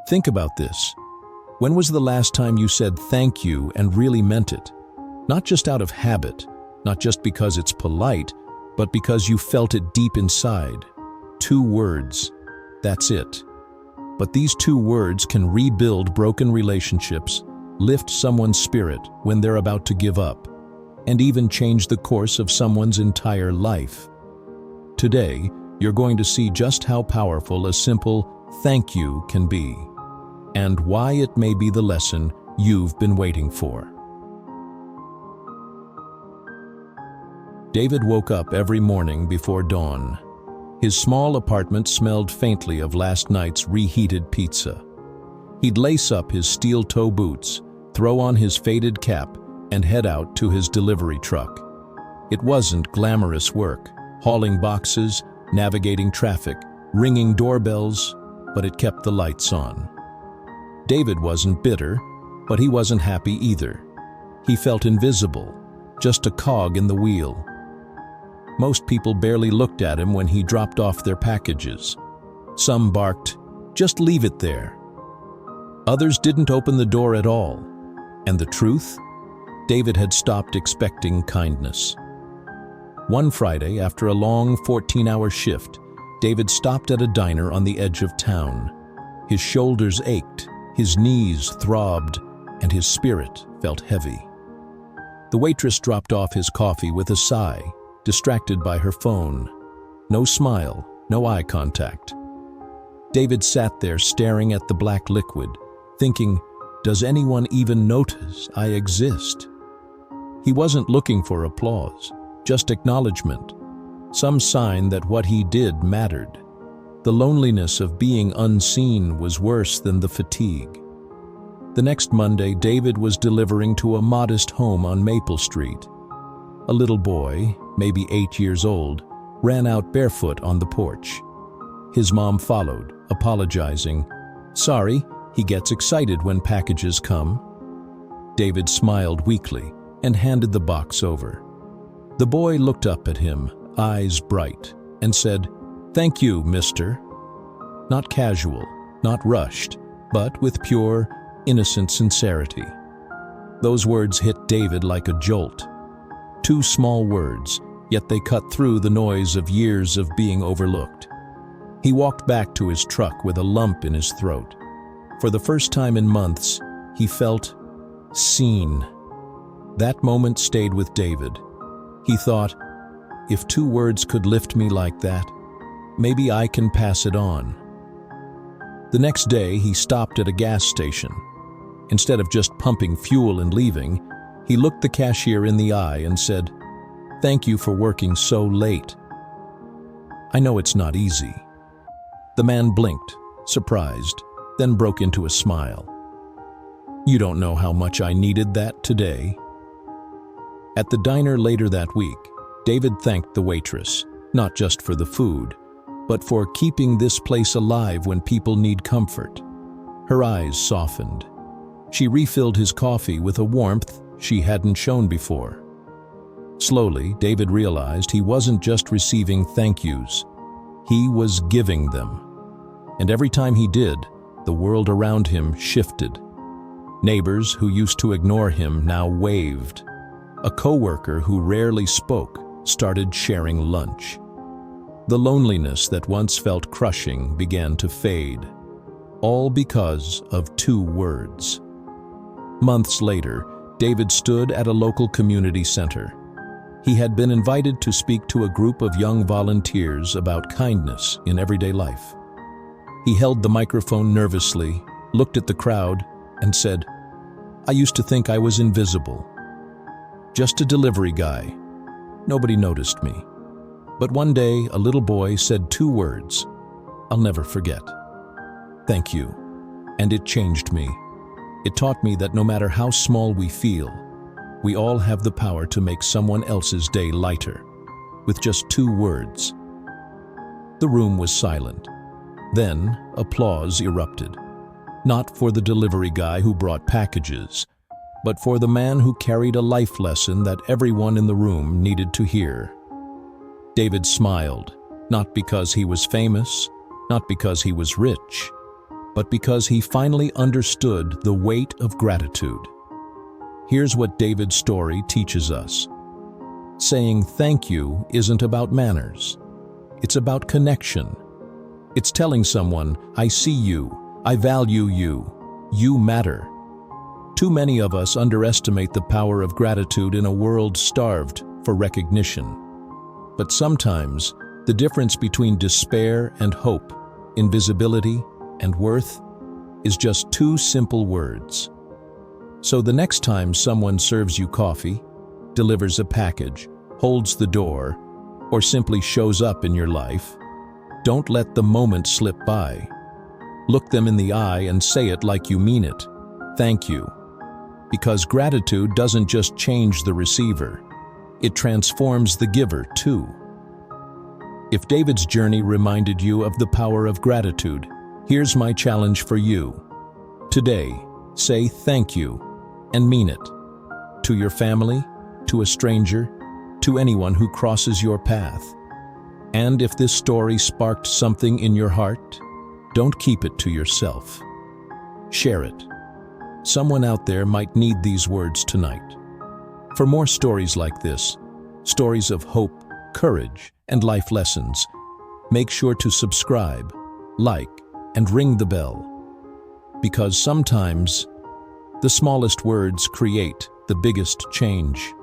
Think about this. When was the last time you said thank you and really meant it? Not just out of habit, not just because it's polite, but because you felt it deep inside. 2 words. That's it. But these 2 words can rebuild broken relationships, lift someone's spirit when they're about to give up, and even change the course of someone's entire life. Today, you're going to see just how powerful a simple thank you can be, and why it may be the lesson you've been waiting for. David woke up every morning before dawn. His small apartment smelled faintly of last night's reheated pizza. He'd lace up his steel-toe boots, throw on his faded cap, and head out to his delivery truck. It wasn't glamorous work, hauling boxes, navigating traffic, ringing doorbells, but it kept the lights on. David wasn't bitter, but he wasn't happy either. He felt invisible, just a cog in the wheel. Most people barely looked at him when he dropped off their packages. Some barked, "Just leave it there." Others didn't open the door at all. And the truth? David had stopped expecting kindness. One Friday, after a long 14-hour shift, David stopped at a diner on the edge of town. His shoulders ached, his knees throbbed, and his spirit felt heavy. The waitress dropped off his coffee with a sigh, distracted by her phone. No smile, no eye contact. David sat there staring at the black liquid, thinking, does anyone even notice I exist? He wasn't looking for applause, just acknowledgement, some sign that what he did mattered. The loneliness of being unseen was worse than the fatigue. The next Monday, David was delivering to a modest home on Maple Street. A little boy, maybe 8 years old, ran out barefoot on the porch. His mom followed, apologizing. "Sorry, he gets excited when packages come." David smiled weakly and handed the box over. The boy looked up at him, eyes bright, and said, "Thank you, mister." Not casual, not rushed, but with pure, innocent sincerity. Those words hit David like a jolt. 2 small words, yet they cut through the noise of years of being overlooked. He walked back to his truck with a lump in his throat. For the first time in months, he felt seen. That moment stayed with David. He thought, if 2 words could lift me like that, maybe I can pass it on. The next day, he stopped at a gas station. Instead of just pumping fuel and leaving, he looked the cashier in the eye and said, "Thank you for working so late. I know it's not easy." The man blinked, surprised, then broke into a smile. "You don't know how much I needed that today." At the diner later that week, David thanked the waitress, not just for the food, but for keeping this place alive when people need comfort. Her eyes softened. She refilled his coffee with a warmth she hadn't shown before. Slowly, David realized he wasn't just receiving thank yous. He was giving them. And every time he did, the world around him shifted. Neighbors who used to ignore him now waved. A coworker who rarely spoke started sharing lunch. The loneliness that once felt crushing began to fade, all because of 2 words. Months later, David stood at a local community center. He had been invited to speak to a group of young volunteers about kindness in everyday life. He held the microphone nervously, looked at the crowd, and said, "I used to think I was invisible. Just a delivery guy. Nobody noticed me. But one day, a little boy said 2 words I'll never forget. Thank you. And it changed me. It taught me that no matter how small we feel, we all have the power to make someone else's day lighter, with just 2 words." The room was silent. Then, applause erupted. Not for the delivery guy who brought packages, but for the man who carried a life lesson that everyone in the room needed to hear. David smiled, not because he was famous, not because he was rich, but because he finally understood the weight of gratitude. Here's what David's story teaches us. Saying thank you isn't about manners. It's about connection. It's telling someone, I see you, I value you, you matter. Too many of us underestimate the power of gratitude in a world starved for recognition. But sometimes, the difference between despair and hope, invisibility and worth, is just two simple words. So the next time someone serves you coffee, delivers a package, holds the door, or simply shows up in your life, don't let the moment slip by. Look them in the eye and say it like you mean it. Thank you. Because gratitude doesn't just change the receiver, it transforms the giver too. If David's journey reminded you of the power of gratitude, here's my challenge for you. Today, say thank you and mean it. To your family, to a stranger, to anyone who crosses your path. And if this story sparked something in your heart, don't keep it to yourself. Share it. Someone out there might need these words tonight. For more stories like this, stories of hope, courage, and life lessons, make sure to subscribe, like, and ring the bell. Because sometimes, the smallest words create the biggest change.